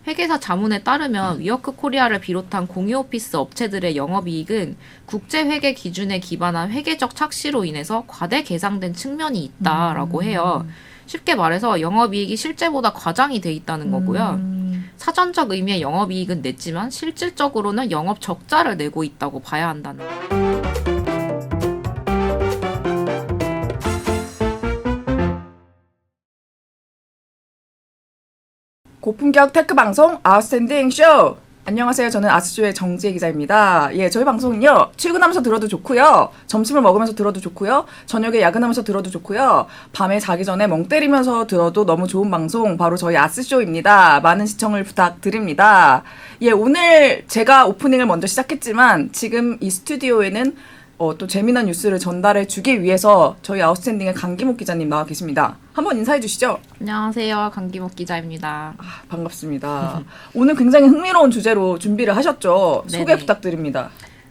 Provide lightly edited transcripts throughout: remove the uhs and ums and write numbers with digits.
회계사 자문에 따르면 위워크 코리아를 비롯한 공유 오피스 업체들의 영업이익은 국제회계 기준에 기반한 회계적 착시로 인해서 과대 계상된 측면이 있다라고 해요. 쉽게 말해서 영업이익이 실제보다 과장이 돼 있다는 거고요. 사전적 의미의 영업이익은 냈지만 실질적으로는 영업 적자를 내고 있다고 봐야 한다는 거예요. 고품격 테크 방송 아웃스탠딩 쇼! 안녕하세요. 저는 아스쇼의 정지혜 기자입니다. 예, 저희 방송은요, 출근하면서 들어도 좋고요, 점심을 먹으면서 들어도 좋고요, 저녁에 야근하면서 들어도 좋고요, 밤에 자기 전에 멍 때리면서 들어도 너무 좋은 방송, 바로 저희 아스쇼입니다. 많은 시청을 부탁드립니다. 예, 오늘 제가 오프닝을 먼저 시작했지만, 지금 이 스튜디오에는 또 재미난 뉴스를 전달해 주기 위해서 저희 아웃스탠딩의 강기목 기자님 나와 계십니다. 한번 인사해 주시죠. 안녕하세요. 강기목 기자입니다. 반갑습니다. 오늘 굉장히 흥미로운 주제로 준비를 하셨죠? 네네. 소개 부탁드립니다.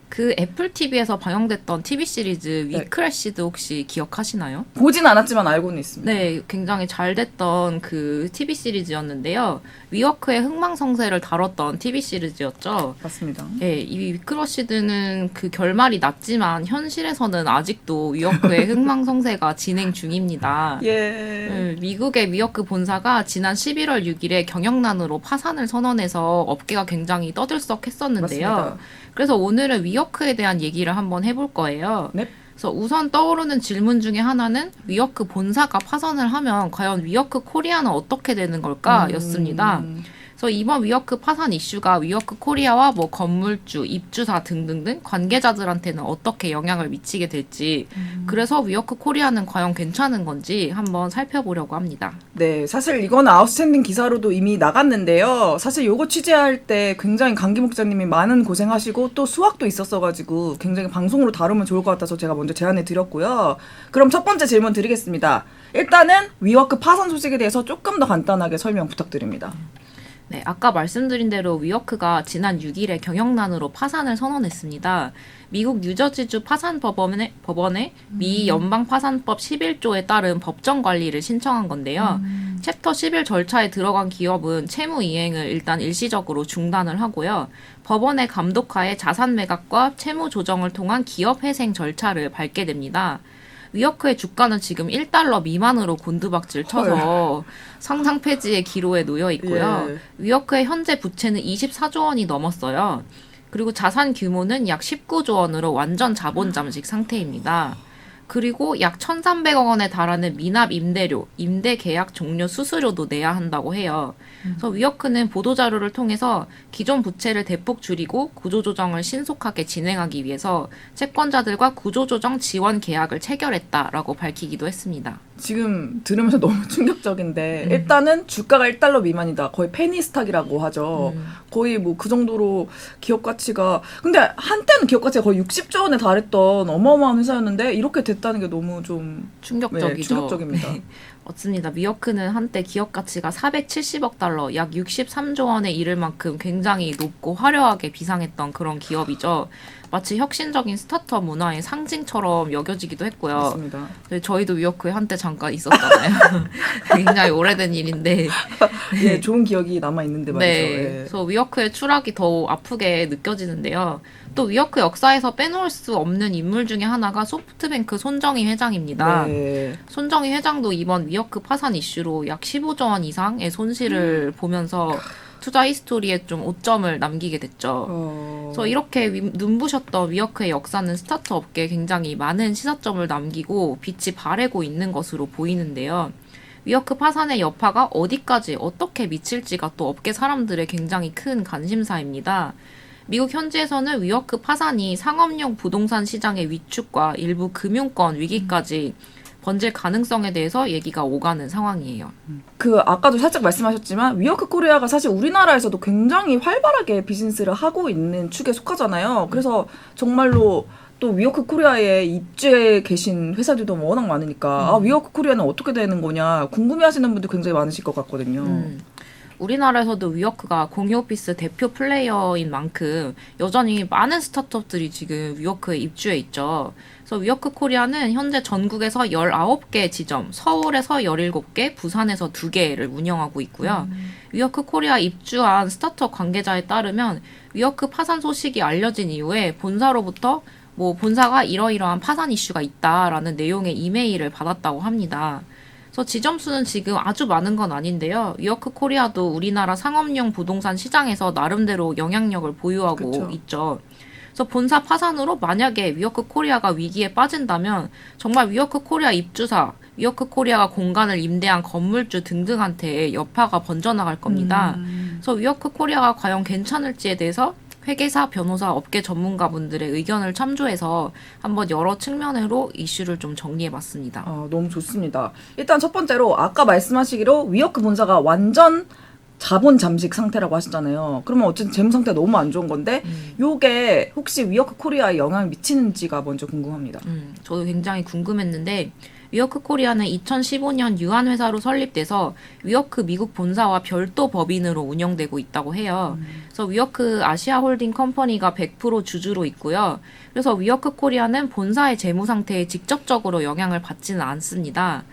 그 애플 TV에서 방영됐던 TV 시리즈 위크래시드 혹시 기억하시나요? 보진 않았지만 알고는 있습니다. 네, 굉장히 잘 됐던 그 TV 시리즈였는데요. 위워크의 흥망성쇠를 다뤘던 TV 시리즈였죠. 맞습니다. 네, 이 위크러시드는 그 결말이 났지만 현실에서는 아직도 위워크의 흥망성쇠가 진행 중입니다. 예. 네, 미국의 위워크 본사가 지난 11월 6일에 경영난으로 파산을 선언해서 업계가 굉장히 떠들썩했었는데요. 맞습니다. 그래서 오늘은 위워크에 대한 얘기를 한번 해볼 거예요. 네. 그래서 우선 떠오르는 질문 중에 하나는 위워크 본사가 파산을 하면 과연 위워크 코리아는 어떻게 되는 걸까? 였습니다. 그래서 이번 위워크 파산 이슈가 위워크 코리아와 뭐 건물주, 입주사 등등등 관계자들한테는 어떻게 영향을 미치게 될지, 그래서 위워크 코리아는 과연 괜찮은 건지 한번 살펴보려고 합니다. 네, 사실 이건 아웃스탠딩 기사로도 이미 나갔는데요. 사실 요거 취재할 때 굉장히 강기목 기자님이 많은 고생하시고 또 수학도 있었어가지고 굉장히 방송으로 다루면 좋을 것 같아서 제가 먼저 제안해 드렸고요. 그럼 첫 번째 질문 드리겠습니다. 일단은 위워크 파산 소식에 대해서 조금 더 간단하게 설명 부탁드립니다. 네, 아까 말씀드린 대로 위워크가 지난 6일에 경영난으로 파산을 선언했습니다. 미국 뉴저지주 파산법원에 미 연방파산법 11조에 따른 법정 관리를 신청한 건데요. 챕터 11 절차에 들어간 기업은 채무 이행을 일단 일시적으로 중단을 하고요. 법원의 감독하에 자산 매각과 채무 조정을 통한 기업 회생 절차를 밟게 됩니다. 위워크의 주가는 지금 1달러 미만으로 곤두박질 쳐서 상장 폐지의 기로에 놓여 있고요. 예. 위워크의 현재 부채는 24조 원이 넘었어요. 그리고 자산 규모는 약 19조 원으로 완전 자본 잠식 상태입니다. 그리고 약 1,300억 원에 달하는 미납 임대료, 임대 계약 종료 수수료도 내야 한다고 해요. 그래서 위워크는 보도자료를 통해서 기존 부채를 대폭 줄이고 구조조정을 신속하게 진행하기 위해서 채권자들과 구조조정 지원 계약을 체결했다라고 밝히기도 했습니다. 지금 들으면서 너무 충격적인데 일단은 주가가 1달러 미만이다. 거의 페니스탁이라고 하죠. 거의 뭐 그 정도로 기업 가치가, 근데 한때는 기업 가치가 거의 60조 원에 달했던 어마어마한 회사였는데 이렇게 됐다는 게 너무 좀 충격적이죠. 네, 충격적입니다. 네. 맞습니다. 위워크는 한때 기업 가치가 470억 달러, 약 63조 원에 이를 만큼 굉장히 높고 화려하게 비상했던 그런 기업이죠. 마치 혁신적인 스타트업 문화의 상징처럼 여겨지기도 했고요. 맞습니다. 네, 저희도 위워크에 한때 잠깐 있었잖아요. 굉장히 오래된 일인데. 예, 좋은 기억이 남아 있는데 말이죠. 네. 예. 그래서 위워크의 추락이 더 아프게 느껴지는데요. 또 위워크 역사에서 빼놓을 수 없는 인물 중에 하나가 소프트뱅크 손정희 회장입니다. 네. 손정희 회장도 이번 위워크 파산 이슈로 약 15조 원 이상의 손실을 보면서 투자 히스토리에 좀 오점을 남기게 됐죠. 그래서 이렇게 눈부셨던 위워크의 역사는 스타트 업계에 굉장히 많은 시사점을 남기고 빛이 바래고 있는 것으로 보이는데요. 위워크 파산의 여파가 어디까지 어떻게 미칠지가 또 업계 사람들의 굉장히 큰 관심사입니다. 미국 현지에서는 위워크 파산이 상업용 부동산 시장의 위축과 일부 금융권 위기까지 번질 가능성에 대해서 얘기가 오가는 상황이에요. 그 아까도 살짝 말씀하셨지만 위워크 코리아가 사실 우리나라에서도 굉장히 활발하게 비즈니스를 하고 있는 축에 속하잖아요. 그래서 정말로 또 위워크 코리아에 입주해 계신 회사들도 워낙 많으니까 아, 위워크 코리아는 어떻게 되는 거냐 궁금해하시는 분들 굉장히 많으실 것 같거든요. 우리나라에서도 위워크가 공유 오피스 대표 플레이어인 만큼 여전히 많은 스타트업들이 지금 위워크에 입주해 있죠. 그래서 위워크 코리아는 현재 전국에서 19개 지점, 서울에서 17개, 부산에서 2개를 운영하고 있고요. 위워크 코리아 입주한 스타트업 관계자에 따르면 위워크 파산 소식이 알려진 이후에 본사로부터 뭐 본사가 이러이러한 파산 이슈가 있다라는 내용의 이메일을 받았다고 합니다. 그래서 지점 수는 지금 아주 많은 건 아닌데요. 위워크 코리아도 우리나라 상업용 부동산 시장에서 나름대로 영향력을 보유하고 그쵸. 있죠. 그래서 본사 파산으로 만약에 위워크 코리아가 위기에 빠진다면 정말 위워크 코리아 입주사, 위워크 코리아가 공간을 임대한 건물주 등등한테 여파가 번져나갈 겁니다. 그래서 위워크 코리아가 과연 괜찮을지에 대해서 회계사, 변호사, 업계 전문가분들의 의견을 참조해서 한번 여러 측면으로 이슈를 좀 정리해봤습니다. 너무 좋습니다. 일단 첫 번째로 아까 말씀하시기로 위워크 본사가 완전 자본 잠식 상태라고 하시잖아요. 그러면 어쨌든 재무 상태가 너무 안 좋은 건데 요게 혹시 위워크 코리아에 영향을 미치는지가 먼저 궁금합니다. 저도 굉장히 궁금했는데 위워크 코리아는 2015년 유한회사로 설립돼서 위워크 미국 본사와 별도 법인으로 운영되고 있다고 해요. 그래서 위워크 아시아 홀딩 컴퍼니가 100% 주주로 있고요. 그래서 위워크 코리아는 본사의 재무 상태에 직접적으로 영향을 받지는 않습니다.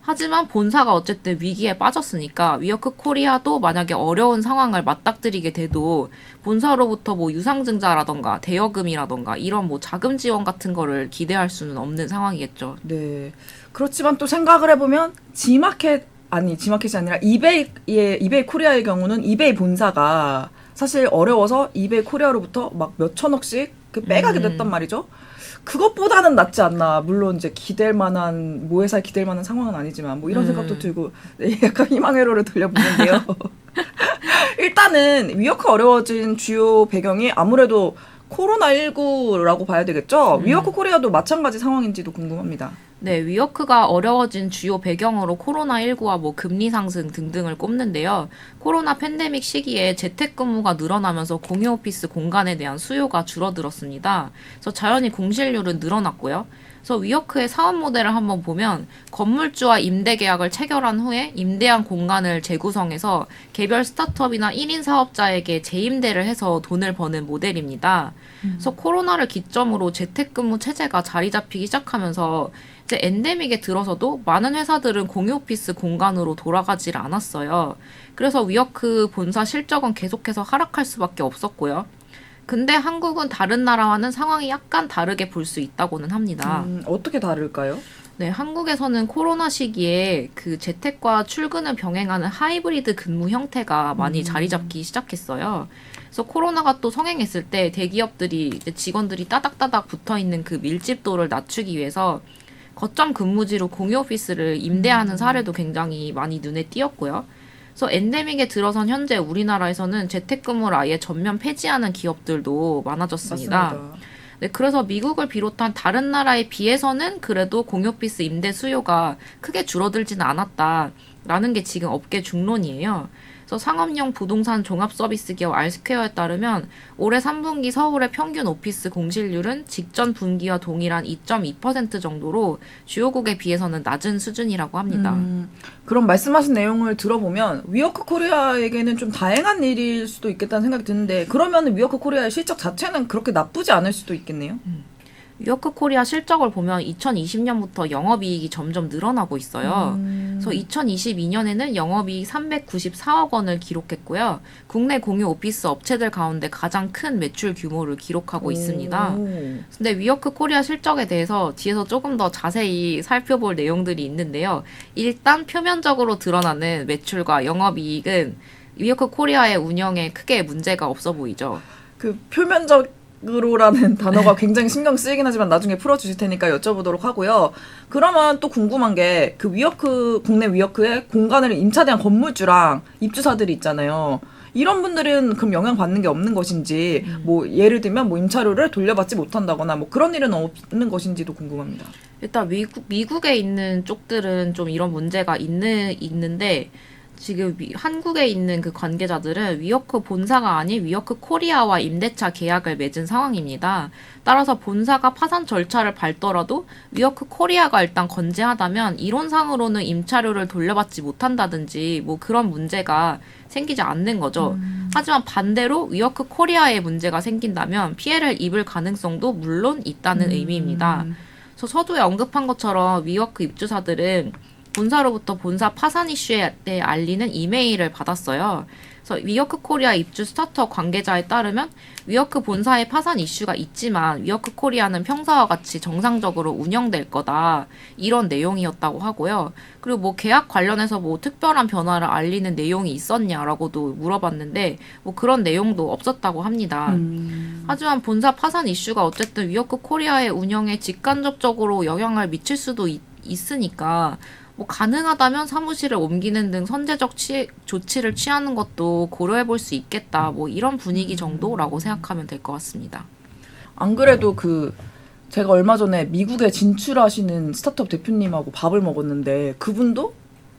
하지만 본사가 어쨌든 위기에 빠졌으니까 위워크 코리아도 만약에 어려운 상황을 맞닥뜨리게 돼도 본사로부터 뭐 유상증자라던가 대여금이라던가 이런 뭐 자금 지원 같은 거를 기대할 수는 없는 상황이겠죠. 네. 그렇지만 또 생각을 해보면 지마켓이 아니라 이베이 코리아의 경우는 이베이 본사가 사실 어려워서 이베이 코리아로부터 막 몇 천억씩 빼가게 됐단 말이죠. 그것보다는 낫지 않나. 물론 이제 모 회사에 기댈 만한 상황은 아니지만 뭐 이런 생각도 들고 네, 약간 희망 회로를 돌려보는데요. 일단은 위워크 어려워진 주요 배경이 아무래도 코로나19라고 봐야 되겠죠. 위워크 코리아도 마찬가지 상황인지도 궁금합니다. 네, 위워크가 어려워진 주요 배경으로 코로나19와 뭐 금리 상승 등등을 꼽는데요. 코로나 팬데믹 시기에 재택근무가 늘어나면서 공유 오피스 공간에 대한 수요가 줄어들었습니다. 그래서 자연히 공실률은 늘어났고요. 그래서 위워크의 사업 모델을 한번 보면 건물주와 임대 계약을 체결한 후에 임대한 공간을 재구성해서 개별 스타트업이나 1인 사업자에게 재임대를 해서 돈을 버는 모델입니다. 그래서 코로나를 기점으로 재택근무 체제가 자리 잡히기 시작하면서 이제 엔데믹에 들어서도 많은 회사들은 공유 오피스 공간으로 돌아가질 않았어요. 그래서 위워크 본사 실적은 계속해서 하락할 수밖에 없었고요. 근데 한국은 다른 나라와는 상황이 약간 다르게 볼 수 있다고는 합니다. 어떻게 다를까요? 네, 한국에서는 코로나 시기에 그 재택과 출근을 병행하는 하이브리드 근무 형태가 많이 자리 잡기 시작했어요. 그래서 코로나가 또 성행했을 때 대기업들이 이제 직원들이 따닥따닥 붙어 있는 그 밀집도를 낮추기 위해서 거점 근무지로 공유 오피스를 임대하는 사례도 굉장히 많이 눈에 띄었고요. 그래서 엔데믹에 들어선 현재 우리나라에서는 재택근무를 아예 전면 폐지하는 기업들도 많아졌습니다. 맞습니다. 네, 그래서 미국을 비롯한 다른 나라에 비해서는 그래도 공유 오피스 임대 수요가 크게 줄어들지는 않았다라는 게 지금 업계 중론이에요. 그래서 상업용 부동산 종합 서비스 기업 알스퀘어에 따르면 올해 3분기 서울의 평균 오피스 공실률은 직전 분기와 동일한 2.2% 정도로 주요국에 비해서는 낮은 수준이라고 합니다. 그럼 말씀하신 내용을 들어보면 위워크 코리아에게는 좀 다행한 일일 수도 있겠다는 생각이 드는데 그러면 위워크 코리아의 실적 자체는 그렇게 나쁘지 않을 수도 있겠네요. 위워크 코리아 실적을 보면 2020년부터 영업이익이 점점 늘어나고 있어요. 그래서 2022년에는 영업이익 394억 원을 기록했고요. 국내 공유 오피스 업체들 가운데 가장 큰 매출 규모를 기록하고 있습니다. 근데 위워크 코리아 실적에 대해서 뒤에서 조금 더 자세히 살펴볼 내용들이 있는데요. 일단 표면적으로 드러나는 매출과 영업이익은 위워크 코리아의 운영에 크게 문제가 없어 보이죠. 그 표면적으로라는 단어가 굉장히 신경 쓰이긴 하지만 나중에 풀어주실 테니까 여쭤보도록 하고요. 그러면 또 궁금한 게 그 국내 위워크의 공간을 임차대한 건물주랑 입주사들이 있잖아요. 이런 분들은 그럼 영향받는 게 없는 것인지, 뭐 예를 들면 뭐 임차료를 돌려받지 못한다거나 뭐 그런 일은 없는 것인지도 궁금합니다. 일단 미국에 있는 쪽들은 좀 이런 문제가 있는데 지금 한국에 있는 그 관계자들은 위워크 본사가 아닌 위워크 코리아와 임대차 계약을 맺은 상황입니다. 따라서 본사가 파산 절차를 밟더라도 위워크 코리아가 일단 건재하다면 이론상으로는 임차료를 돌려받지 못한다든지 뭐 그런 문제가 생기지 않는 거죠. 하지만 반대로 위워크 코리아에 문제가 생긴다면 피해를 입을 가능성도 물론 있다는 의미입니다. 그래서 서두에 언급한 것처럼 위워크 입주사들은 본사로부터 본사 파산 이슈에 대해 알리는 이메일을 받았어요. 그래서 위워크 코리아 입주 스타트업 관계자에 따르면 위워크 본사의 파산 이슈가 있지만 위워크 코리아는 평소와 같이 정상적으로 운영될 거다. 이런 내용이었다고 하고요. 그리고 뭐 계약 관련해서 뭐 특별한 변화를 알리는 내용이 있었냐라고도 물어봤는데 뭐 그런 내용도 없었다고 합니다. 하지만 본사 파산 이슈가 어쨌든 위워크 코리아의 운영에 직간접적으로 영향을 미칠 수도 있으니까 뭐 가능하다면 사무실을 옮기는 등 선제적 조치를 취하는 것도 고려해 볼 수 있겠다. 뭐 이런 분위기 정도라고 생각하면 될 것 같습니다. 안 그래도 제가 얼마 전에 미국에 진출하시는 스타트업 대표님하고 밥을 먹었는데 그분도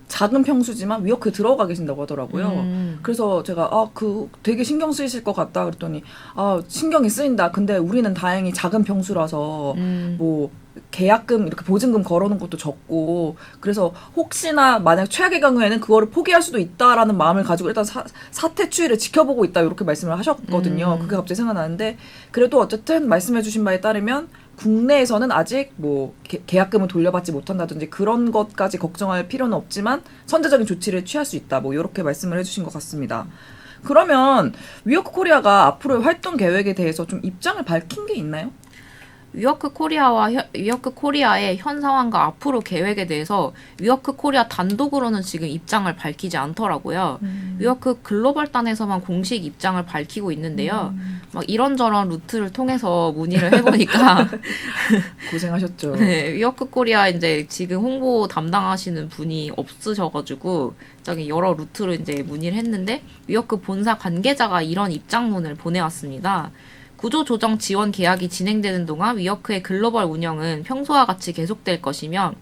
작은 평수지만 위워크에 들어가 계신다고 하더라고요. 그래서 제가 되게 신경 쓰이실 것 같다 그랬더니 신경이 쓰인다. 근데 우리는 다행히 작은 평수라서 뭐 계약금 이렇게 보증금 걸어놓은 것도 적고 그래서 혹시나 만약 최악의 경우에는 그거를 포기할 수도 있다라는 마음을 가지고 일단 사태 추이를 지켜보고 있다 이렇게 말씀을 하셨거든요. 그게 갑자기 생각나는데 그래도 어쨌든 말씀해주신 바에 따르면 국내에서는 아직 뭐 계약금을 돌려받지 못한다든지 그런 것까지 걱정할 필요는 없지만 선제적인 조치를 취할 수 있다. 뭐 이렇게 말씀을 해주신 것 같습니다. 그러면 위워크 코리아가 앞으로의 활동 계획에 대해서 좀 입장을 밝힌 게 있나요? 위워크 코리아의 현 상황과 앞으로 계획에 대해서 위워크 코리아 단독으로는 지금 입장을 밝히지 않더라고요. 위워크 글로벌단에서만 공식 입장을 밝히고 있는데요. 막 이런저런 루트를 통해서 문의를 해보니까 고생하셨죠. 네, 위워크 코리아 이제 지금 홍보 담당하시는 분이 없으셔가지고 저기 여러 루트로 이제 문의를 했는데 위워크 본사 관계자가 이런 입장문을 보내왔습니다. 구조조정 지원 계약이 진행되는 동안 위워크의 글로벌 운영은 평소와 같이 계속될 것이며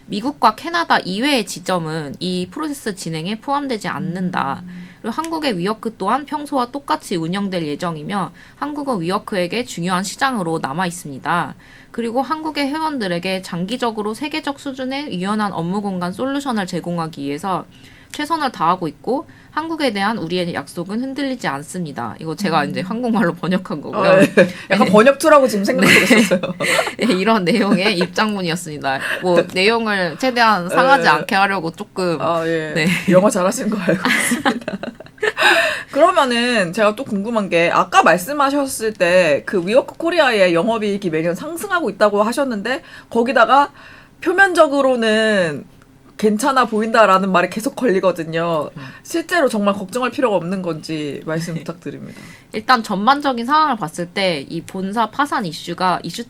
미국과 캐나다 이외의 지점은 이 프로세스 진행에 포함되지 않는다. 그리고 한국의 위워크 또한 평소와 똑같이 운영될 예정이며 한국은 위워크에게 중요한 시장으로 남아 있습니다. 그리고 한국의 회원들에게 장기적으로 세계적 수준의 유연한 업무 공간 솔루션을 제공하기 위해서 최선을 다하고 있고 한국에 대한 우리의 약속은 흔들리지 않습니다. 이거 제가 이제 한국말로 번역한 거고요. 약간 번역투라고 지금 생각하고 있었어요. 네, 이런 내용의 입장문이었습니다. 뭐 내용을 최대한 상하지 않게 하려고 조금 네. 영어 잘하시는 거 알고 있습니다. 그러면은 제가 또 궁금한 게 아까 말씀하셨을 때 그 위워크 코리아의 영업이익이 매년 상승하고 있다고 하셨는데 거기다가 표면적으로는 괜찮아 보인다라는 말이 계속 걸리거든요. 실제로 정말 걱정할 필요가 없는 건지 말씀 부탁드립니다. 일단 전반적인 상황을 봤을 때 이 본사 파산 이슈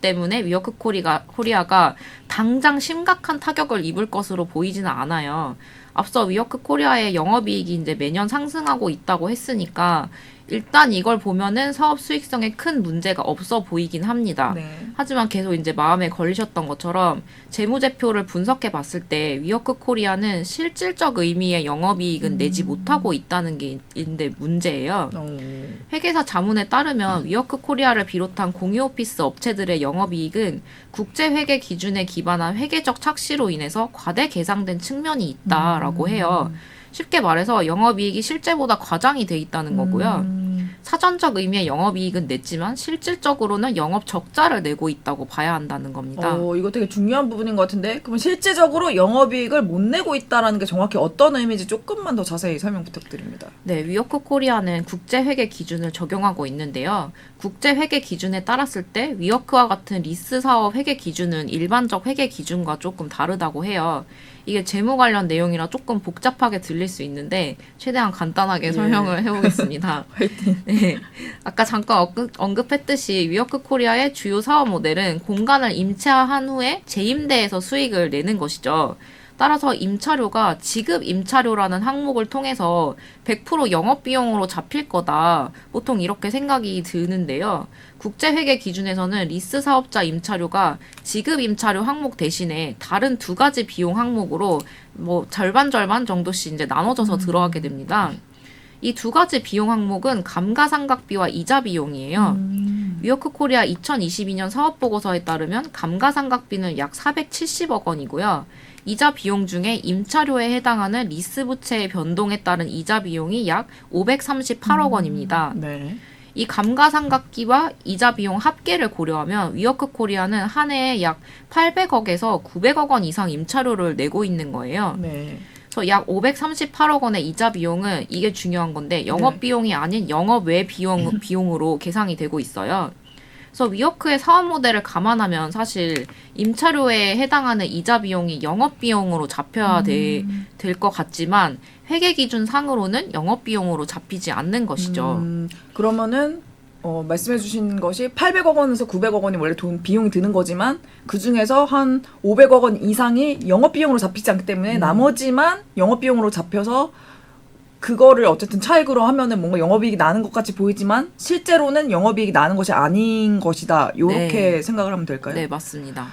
때문에 위워크 코리아가 당장 심각한 타격을 입을 것으로 보이지는 않아요. 앞서 위워크 코리아의 영업이익이 이제 매년 상승하고 있다고 했으니까 일단 이걸 보면은 사업 수익성에 큰 문제가 없어 보이긴 합니다. 네. 하지만 계속 이제 마음에 걸리셨던 것처럼 재무제표를 분석해 봤을 때 위워크 코리아는 실질적 의미의 영업이익은 내지 못하고 있다는 게 문제예요. 회계사 자문에 따르면 위워크 코리아를 비롯한 공유 오피스 업체들의 영업이익은 국제회계 기준에 기반한 회계적 착시로 인해서 과대 계상된 측면이 있다라고 해요. 쉽게 말해서 영업이익이 실제보다 과장이 돼 있다는 거고요. 사전적 의미의 영업이익은 냈지만 실질적으로는 영업 적자를 내고 있다고 봐야 한다는 겁니다. 이거 되게 중요한 부분인 것 같은데 그럼 실질적으로 영업이익을 못 내고 있다는 게 정확히 어떤 의미인지 조금만 더 자세히 설명 부탁드립니다. 네, 위워크 코리아는 국제회계 기준을 적용하고 있는데요. 국제회계 기준에 따랐을 때 위워크와 같은 리스 사업 회계 기준은 일반적 회계 기준과 조금 다르다고 해요. 이게 재무 관련 내용이라 조금 복잡하게 들릴 수 있는데 최대한 간단하게 설명을 해보겠습니다. 화이팅. 네, 아까 잠깐 언급했듯이 위워크 코리아의 주요 사업 모델은 공간을 임차한 후에 재임대에서 수익을 내는 것이죠. 따라서 임차료가 지급 임차료라는 항목을 통해서 100% 영업비용으로 잡힐 거다. 보통 이렇게 생각이 드는데요. 국제회계 기준에서는 리스 사업자 임차료가 지급 임차료 항목 대신에 다른 두 가지 비용 항목으로 뭐 절반 정도씩 이제 나눠져서 들어가게 됩니다. 이 두 가지 비용 항목은 감가상각비와 이자 비용이에요. 위워크 코리아 2022년 사업보고서에 따르면 감가상각비는 약 470억 원이고요. 이자 비용 중에 임차료에 해당하는 리스 부채의 변동에 따른 이자 비용이 약 538억 원입니다. 네. 이 감가상각비와 이자 비용 합계를 고려하면 위워크 코리아는 한 해에 약 800억에서 900억 원 이상 임차료를 내고 있는 거예요. 네. 그래서 약 538억 원의 이자 비용은 이게 중요한 건데 영업 비용이 아닌 영업 외 비용으로 계상이 되고 있어요. 그래서 위워크의 사업 모델을 감안하면 사실 임차료에 해당하는 이자 비용이 영업 비용으로 잡혀야 될 것 같지만 회계 기준 상으로는 영업 비용으로 잡히지 않는 것이죠. 그러면은 말씀해 주신 것이 800억 원에서 900억 원이 원래 비용이 드는 거지만 그 중에서 한 500억 원 이상이 영업 비용으로 잡히지 않기 때문에 나머지만 영업 비용으로 잡혀서 그거를 어쨌든 차익으로 하면은 뭔가 영업이익이 나는 것 같이 보이지만 실제로는 영업이익이 나는 것이 아닌 것이다. 요렇게 생각을 하면 될까요? 네, 맞습니다.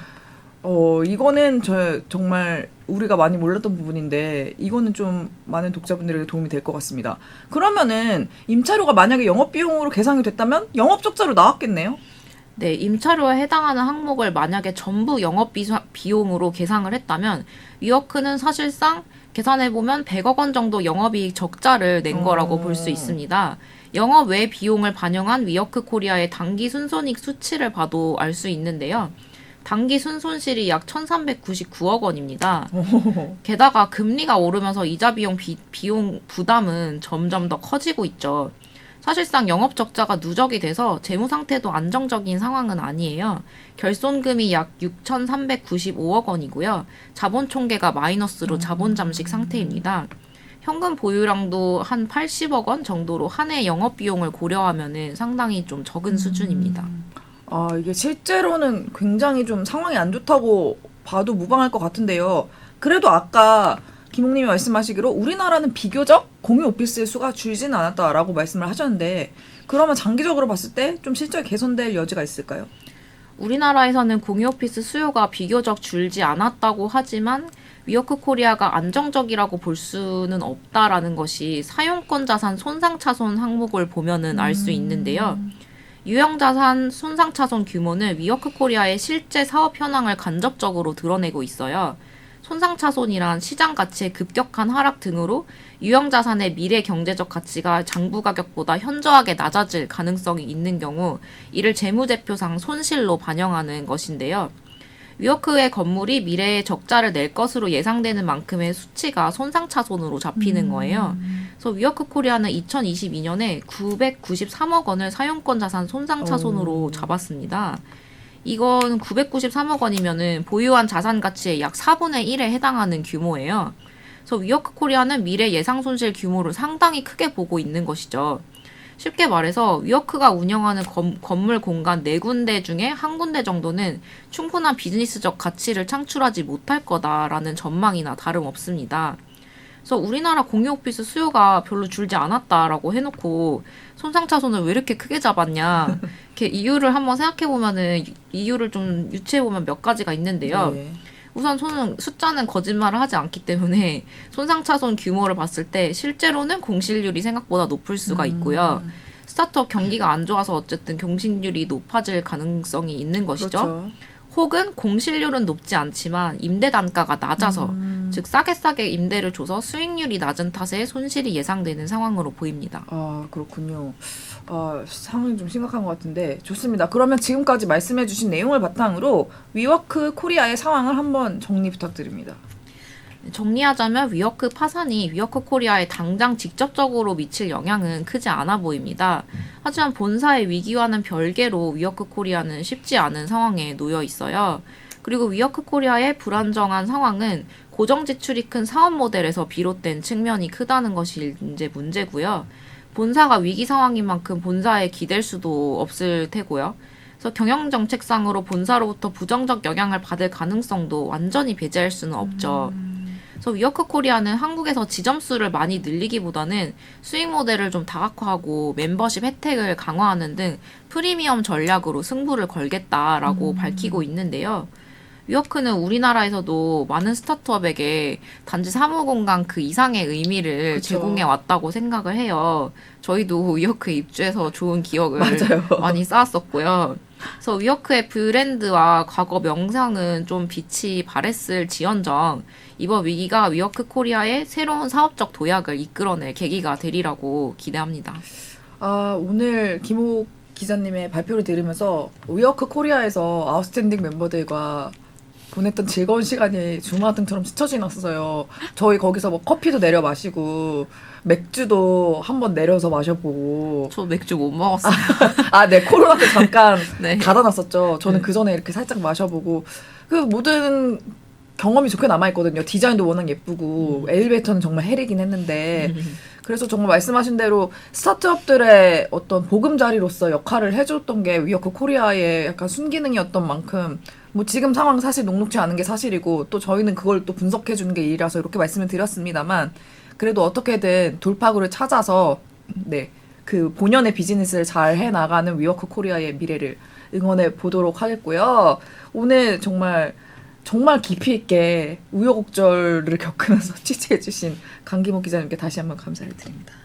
이거는 정말 우리가 많이 몰랐던 부분인데 이거는 좀 많은 독자분들에게 도움이 될 것 같습니다. 그러면은 임차료가 만약에 영업비용으로 계상이 됐다면 영업적자로 나왔겠네요? 네, 임차료에 해당하는 항목을 만약에 전부 영업비용으로 계상을 했다면 위워크는 사실상 계산해보면 100억 원 정도 영업이익 적자를 낸 거라고 볼 수 있습니다. 영업 외 비용을 반영한 위워크 코리아의 단기 순손익 수치를 봐도 알 수 있는데요. 단기 순손실이 약 1,399억 원입니다. 게다가 금리가 오르면서 이자 비용 부담은 점점 더 커지고 있죠. 사실상 영업 적자가 누적이 돼서 재무 상태도 안정적인 상황은 아니에요. 결손금이 약 6,395억 원이고요. 자본 총계가 마이너스로 자본 잠식 상태입니다. 현금 보유량도 한 80억 원 정도로 한 해 영업 비용을 고려하면은 상당히 좀 적은 수준입니다. 이게 실제로는 굉장히 좀 상황이 안 좋다고 봐도 무방할 것 같은데요. 그래도 아까 김홍님이 말씀하시기로 우리나라는 비교적 공유 오피스의 수가 줄지는 않았다라고 말씀을 하셨는데 그러면 장기적으로 봤을 때 좀 실적이 개선될 여지가 있을까요? 우리나라에서는 공유 오피스 수요가 비교적 줄지 않았다고 하지만 위워크 코리아가 안정적이라고 볼 수는 없다라는 것이 사용권 자산 손상차손 항목을 보면은 알 수 있는데요. 유형자산 손상차손 규모는 위워크 코리아의 실제 사업 현황을 간접적으로 드러내고 있어요. 손상차손이란 시장 가치의 급격한 하락 등으로 유형자산의 미래 경제적 가치가 장부 가격보다 현저하게 낮아질 가능성이 있는 경우 이를 재무제표상 손실로 반영하는 것인데요. 위워크의 건물이 미래에 적자를 낼 것으로 예상되는 만큼의 수치가 손상차손으로 잡히는 거예요. 그래서 위워크 코리아는 2022년에 993억 원을 사용권 자산 손상차손으로 잡았습니다. 이건 993억 원이면은 보유한 자산 가치의 약 4분의 1에 해당하는 규모예요. 그래서 위워크 코리아는 미래 예상 손실 규모를 상당히 크게 보고 있는 것이죠. 쉽게 말해서 위워크가 운영하는 건물 공간 4군데 중에 한 군데 정도는 충분한 비즈니스적 가치를 창출하지 못할 거다라는 전망이나 다름없습니다. 그래서 우리나라 공유 오피스 수요가 별로 줄지 않았다라고 해놓고 손상차손을 왜 이렇게 크게 잡았냐 이렇게 이유를 한번 생각해보면은 이유를 좀 유추해보면 몇 가지가 있는데요. 네. 우선 숫자는 거짓말을 하지 않기 때문에 손상차손 규모를 봤을 때 실제로는 공실률이 생각보다 높을 수가 있고요. 스타트업 경기가 안 좋아서 어쨌든 공실률이 높아질 가능성이 있는 것이죠. 그렇죠. 혹은 공실률은 높지 않지만 임대 단가가 낮아서 즉 싸게 임대를 줘서 수익률이 낮은 탓에 손실이 예상되는 상황으로 보입니다. 그렇군요. 상황이 좀 심각한 것 같은데 좋습니다. 그러면 지금까지 말씀해주신 내용을 바탕으로 위워크 코리아의 상황을 한번 정리 부탁드립니다. 정리하자면 위워크 파산이 위워크 코리아에 당장 직접적으로 미칠 영향은 크지 않아 보입니다. 하지만 본사의 위기와는 별개로 위워크 코리아는 쉽지 않은 상황에 놓여 있어요. 그리고 위워크 코리아의 불안정한 상황은 고정 지출이 큰 사업 모델에서 비롯된 측면이 크다는 것이 이제 문제고요. 본사가 위기 상황인 만큼 본사에 기댈 수도 없을 테고요. 그래서 경영 정책상으로 본사로부터 부정적 영향을 받을 가능성도 완전히 배제할 수는 없죠. 그래서 위워크 코리아는 한국에서 지점수를 많이 늘리기보다는 수익 모델을 좀 다각화하고 멤버십 혜택을 강화하는 등 프리미엄 전략으로 승부를 걸겠다라고 밝히고 있는데요. 위워크는 우리나라에서도 많은 스타트업에게 단지 사무공간 그 이상의 의미를 그쵸. 제공해 왔다고 생각을 해요. 저희도 위워크에 입주해서 좋은 기억을 맞아요. 많이 쌓았었고요. 그래서 위워크의 브랜드와 과거 명성은 좀 빛이 발했을 지언정 이번 위기가 위워크 코리아의 새로운 사업적 도약을 이끌어낼 계기가 되리라고 기대합니다. 아, 오늘 김호 기자님의 발표를 들으면서 위워크 코리아에서 아웃스탠딩 멤버들과 보냈던 즐거운 시간이 주마등처럼 스쳐 지났어요. 저희 거기서 뭐 커피도 내려 마시고 맥주도 한번 내려서 마셔보고. 저 맥주 못 먹었어요. 아, 네, 코로나 때 잠깐 네. 닫아놨었죠. 저는 네. 그 전에 이렇게 살짝 마셔보고 그 모든 경험이 좋게 남아있거든요. 디자인도 워낙 예쁘고 엘리베이터는 정말 해리긴 했는데 그래서 정말 말씀하신 대로 스타트업들의 어떤 보금자리로서 역할을 해줬던 게 위워크 코리아의 약간 순기능이었던 만큼 뭐 지금 상황 사실 녹록지 않은 게 사실이고 또 저희는 그걸 또 분석해주는 게 일이라서 이렇게 말씀을 드렸습니다만 그래도 어떻게든 돌파구를 찾아서 네, 그 본연의 비즈니스를 잘 해나가는 위워크 코리아의 미래를 응원해 보도록 하겠고요. 오늘 정말 깊이 있게 우여곡절을 겪으면서 취재해주신 강기모 기자님께 다시 한번 감사를 드립니다.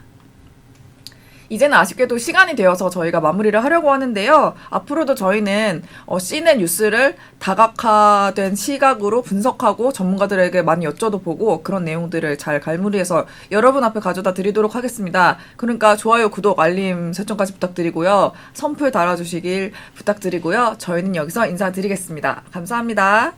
이제는 아쉽게도 시간이 되어서 저희가 마무리를 하려고 하는데요. 앞으로도 저희는 Cnet 뉴스를 다각화된 시각으로 분석하고 전문가들에게 많이 여쭤보고 그런 내용들을 잘 갈무리해서 여러분 앞에 가져다 드리도록 하겠습니다. 그러니까 좋아요, 구독, 알림 설정까지 부탁드리고요. 선풀 달아주시길 부탁드리고요. 저희는 여기서 인사드리겠습니다. 감사합니다.